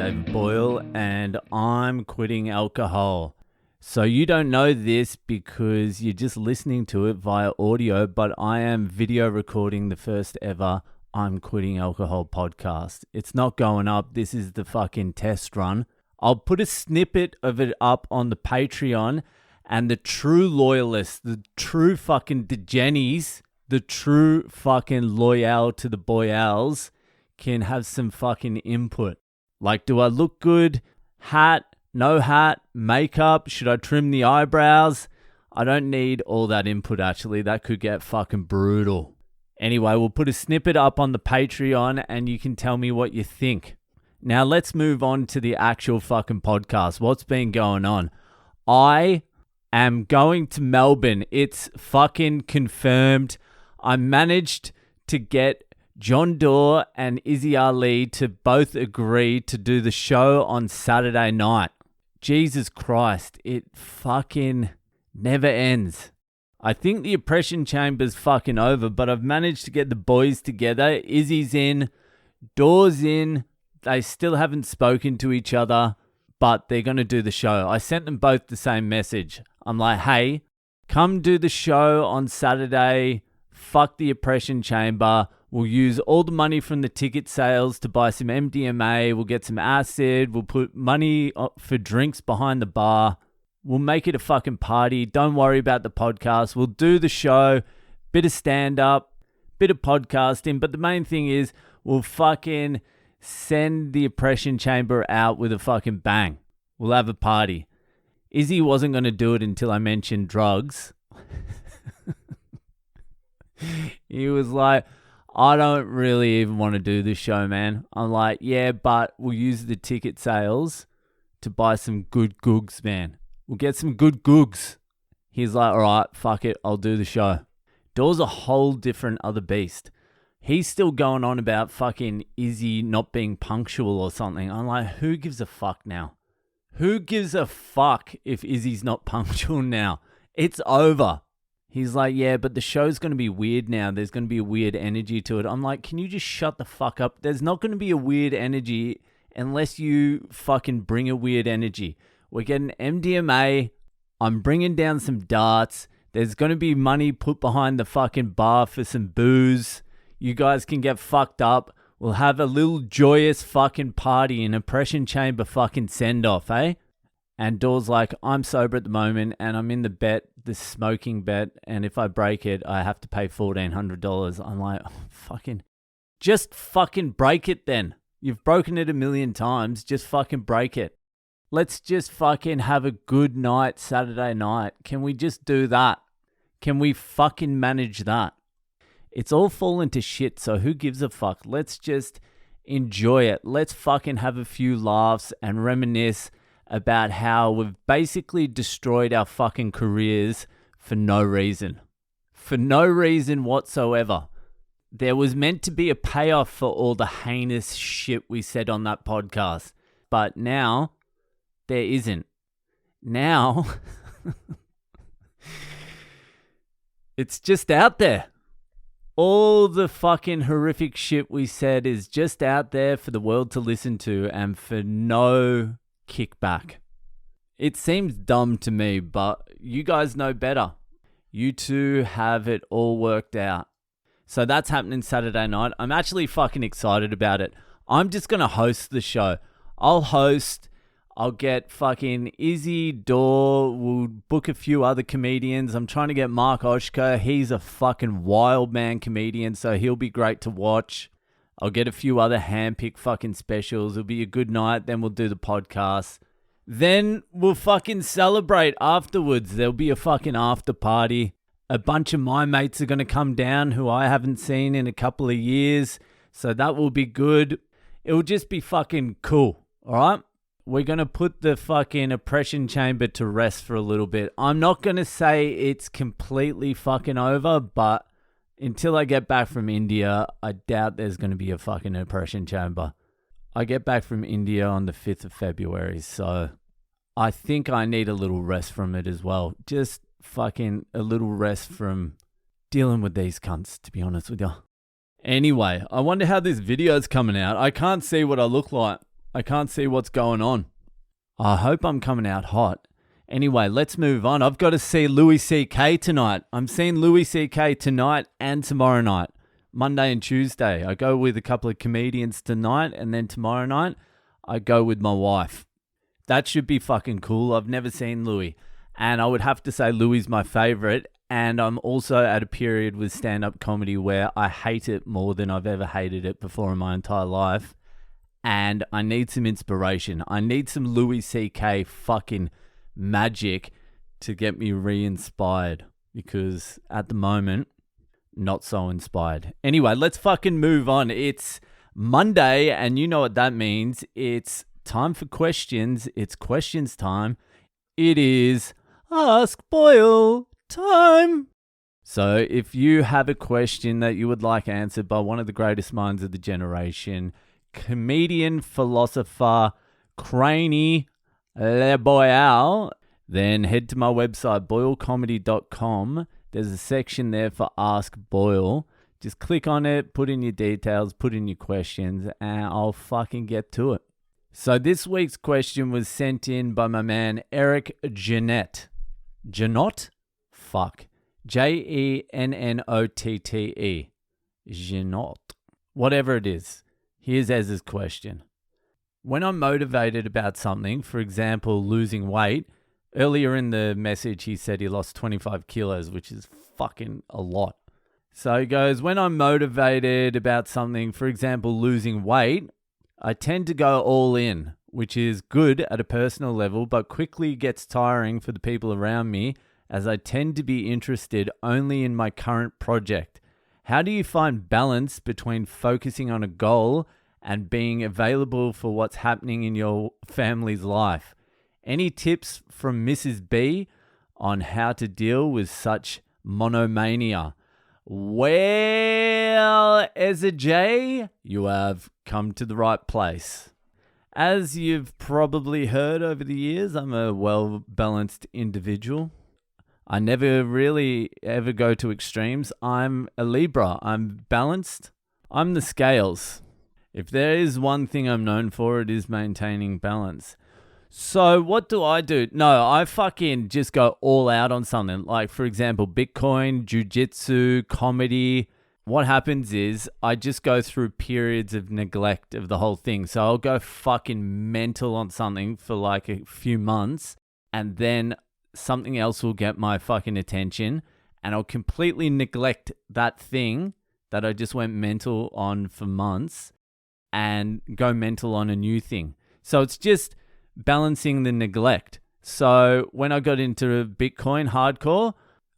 David Boyle, and I'm quitting alcohol. So you don't know this because you're just listening to it via audio, but I am video recording the first ever I'm Quitting Alcohol podcast. It's not going up. This is the fucking test run. I'll put a snippet of it up on the Patreon, and the true loyalists, the true fucking degennies, the true fucking loyal to the boyals can have some fucking input. Like, do I look good? Hat, no hat, makeup, should I trim the eyebrows? I don't need all that input actually. That could get fucking brutal. Anyway, we'll put a snippet up on the Patreon and you can tell me what you think. Now let's move on to the actual fucking podcast. What's been going on? I am going to Melbourne. It's fucking confirmed. I managed to get John Doerr and Izzy Ali to both agree to do the show on Saturday night. Jesus Christ, it fucking never ends. I think the oppression chamber's fucking over, but I've managed to get the boys together. Izzy's in, Doerr's in. They still haven't spoken to each other, but they're going to do the show. I sent them both the same message. I'm like, hey, come do the show on Saturday. Fuck the oppression chamber. We'll use all the money from the ticket sales to buy some MDMA. We'll get some acid. We'll put money for drinks behind the bar. We'll make it a fucking party. Don't worry about the podcast. We'll do the show. Bit of stand-up. Bit of podcasting. But the main thing is we'll fucking send the oppression chamber out with a fucking bang. We'll have a party. Izzy wasn't going to do it until I mentioned drugs. He was like, I don't really even want to do this show, man. I'm like, yeah, but we'll use the ticket sales to buy some good googs, man. We'll get some good googs. He's like, all right, fuck it. I'll do the show. Door's a whole different other beast. He's still going on about fucking Izzy not being punctual or something. I'm like, who gives a fuck now? Who gives a fuck if Izzy's not punctual now? It's over. He's like, yeah, but the show's going to be weird now. There's going to be a weird energy to it. I'm like, can you just shut the fuck up? There's not going to be a weird energy unless you fucking bring a weird energy. We're getting MDMA. I'm bringing down some darts. There's going to be money put behind the fucking bar for some booze. You guys can get fucked up. We'll have a little joyous fucking party, an oppression chamber fucking send-off, eh? And Door's like, I'm sober at the moment and I'm in the smoking bet. And if I break it, I have to pay $1,400. I'm like, just fucking break it then. You've broken it 1,000,000 times. Just fucking break it. Let's just fucking have a good night Saturday night. Can we just do that? Can we fucking manage that? It's all fallen to shit, so who gives a fuck? Let's just enjoy it. Let's fucking have a few laughs and reminisce about how we've basically destroyed our fucking careers for no reason. For no reason whatsoever. There was meant to be a payoff for all the heinous shit we said on that podcast. But now, there isn't. Now, it's just out there. All the fucking horrific shit we said is just out there for the world to listen to and for no kickback. It seems dumb to me, but you guys know better. You two have it all worked out. So that's happening Saturday night. I'm actually fucking excited about it. I'm just going to host the show. I'll host. I'll get fucking Izzy, Doerr. We'll book a few other comedians. I'm trying to get Mark Oshka. He's a fucking wild man comedian, so he'll be great to watch. I'll get a few other handpicked fucking specials. It'll be a good night. Then we'll do the podcast. Then we'll fucking celebrate afterwards. There'll be a fucking after party. A bunch of my mates are going to come down who I haven't seen in a couple of years. So that will be good. It will just be fucking cool. All right? We're going to put the fucking oppression chamber to rest for a little bit. I'm not going to say it's completely fucking over, but until I get back from India, I doubt there's going to be a fucking oppression chamber. I get back from India on the 5th of February, so I think I need a little rest from it as well. Just fucking a little rest from dealing with these cunts, to be honest with you. Anyway, I wonder how this video is coming out. I can't see what I look like. I can't see what's going on. I hope I'm coming out hot. Anyway, let's move on. I've got to see Louis C.K. tonight. I'm seeing Louis C.K. tonight and tomorrow night, Monday and Tuesday. I go with a couple of comedians tonight, and then tomorrow night, I go with my wife. That should be fucking cool. I've never seen Louis, and I would have to say Louis is my favorite, and I'm also at a period with stand-up comedy where I hate it more than I've ever hated it before in my entire life, and I need some inspiration. I need some Louis C.K. fucking magic to get me re-inspired, because at the moment, not so inspired. Anyway, let's fucking move on. It's Monday, and you know what that means. It's time for questions. It's questions time. It is Ask Boyle time. So if you have a question that you would like answered by one of the greatest minds of the generation, comedian, philosopher, Craney Le Boyle, then head to my website, boylecomedy.com. There's a section there for Ask Boyle. Just click on it, put in your details, put in your questions, and I'll fucking get to it. So this week's question was sent in by my man, Eric Jeanette. Janot? Fuck. Jennotte. Janot. Whatever it is. Here's Ez's question. When I'm motivated about something, for example, losing weight, earlier in the message he said he lost 25 kilos, which is fucking a lot. So he goes, when I'm motivated about something, for example, losing weight, I tend to go all in, which is good at a personal level, but quickly gets tiring for the people around me, as I tend to be interested only in my current project. How do you find balance between focusing on a goal and being available for what's happening in your family's life? Any tips from Mrs. B on how to deal with such monomania? Well, Ezra J, you have come to the right place. As you've probably heard over the years, I'm a well-balanced individual. I never really ever go to extremes. I'm a Libra. I'm balanced. I'm the scales. If there is one thing I'm known for, it is maintaining balance. So what do? No, I fucking just go all out on something. Like, for example, Bitcoin, jiu-jitsu, comedy. What happens is I just go through periods of neglect of the whole thing. So I'll go fucking mental on something for like a few months, and then something else will get my fucking attention, and I'll completely neglect that thing that I just went mental on for months and go mental on a new thing. So it's just balancing the neglect. So when I got into Bitcoin hardcore,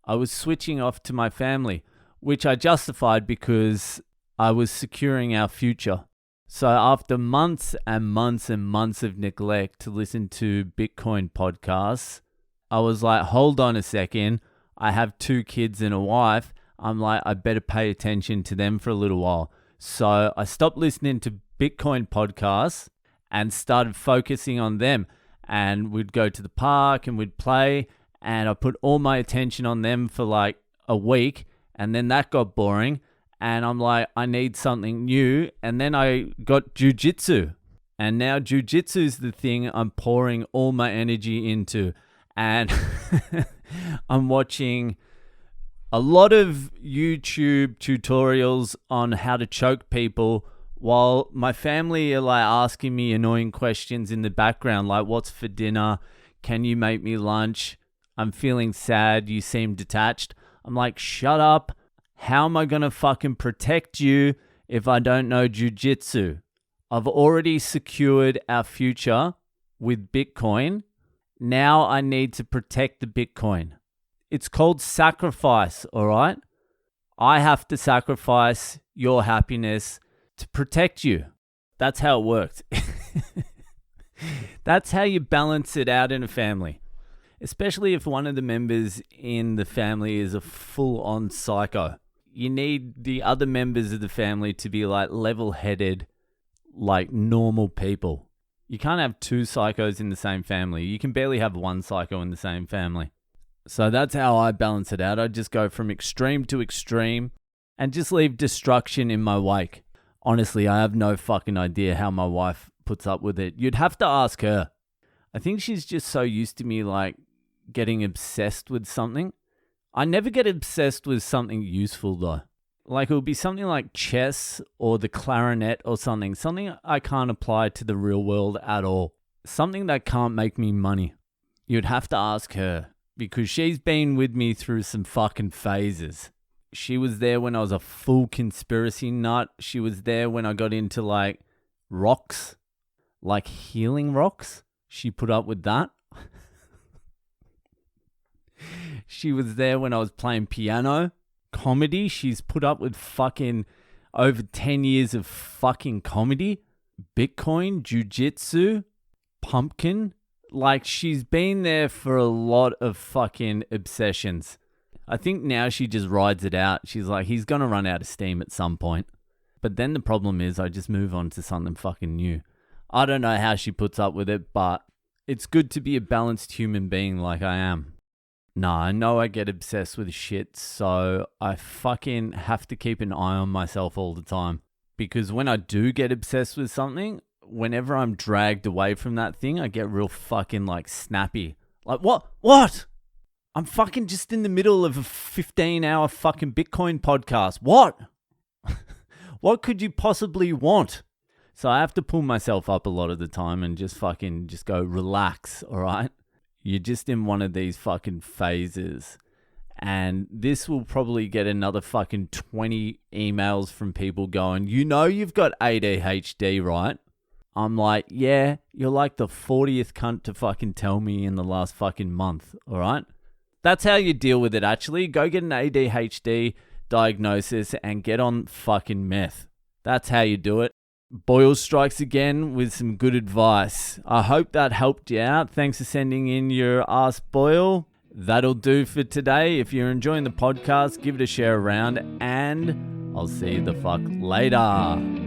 I was switching off to my family, which I justified because I was securing our future. So after months and months and months of neglect to listen to Bitcoin podcasts, I was like, hold on a second. I have 2 kids and a wife. I'm like, I better pay attention to them for a little while. So I stopped listening to Bitcoin podcasts and started focusing on them. And we'd go to the park and we'd play, and I put all my attention on them for like a week, and then that got boring, and I'm like, I need something new. And then I got jiu-jitsu, and now jiu-jitsu is the thing I'm pouring all my energy into. And I'm watching a lot of YouTube tutorials on how to choke people, while my family are like asking me annoying questions in the background, like, what's for dinner? Can you make me lunch? I'm feeling sad. You seem detached. I'm like, shut up. How am I going to fucking protect you if I don't know jiu-jitsu? I've already secured our future with Bitcoin. Now I need to protect the Bitcoin. It's called sacrifice, all right? I have to sacrifice your happiness to protect you. That's how it works. That's how you balance it out in a family. Especially if one of the members in the family is a full-on psycho. You need the other members of the family to be like level-headed, like normal people. You can't have 2 psychos in the same family. You can barely have 1 psycho in the same family. So that's how I balance it out. I just go from extreme to extreme and just leave destruction in my wake. Honestly, I have no fucking idea how my wife puts up with it. You'd have to ask her. I think she's just so used to me like getting obsessed with something. I never get obsessed with something useful though. Like it would be something like chess or the clarinet or something. Something I can't apply to the real world at all. Something that can't make me money. You'd have to ask her because she's been with me through some fucking phases. She was there when I was a full conspiracy nut. She was there when I got into like rocks, like healing rocks. She put up with that. She was there when I was playing piano. Comedy, she's put up with fucking over 10 years of fucking comedy. Bitcoin, jiu-jitsu, pumpkin. Like she's been there for a lot of fucking obsessions. I think now she just rides it out. She's like, he's going to run out of steam at some point. But then the problem is I just move on to something fucking new. I don't know how she puts up with it, but it's good to be a balanced human being like I am. Nah, I know I get obsessed with shit, so I fucking have to keep an eye on myself all the time. Because when I do get obsessed with something, whenever I'm dragged away from that thing, I get real fucking like snappy. Like, what? I'm fucking just in the middle of a 15-hour fucking Bitcoin podcast. What? What could you possibly want? So I have to pull myself up a lot of the time and just go relax, all right? You're just in one of these fucking phases. And this will probably get another fucking 20 emails from people going, you know you've got ADHD, right? I'm like, yeah, you're like the 40th cunt to fucking tell me in the last fucking month, all right? That's how you deal with it, actually. Go get an ADHD diagnosis and get on fucking meth. That's how you do it. Boyle strikes again with some good advice. I hope that helped you out. Thanks for sending in your Ask Boyle. That'll do for today. If you're enjoying the podcast, give it a share around and I'll see you the fuck later.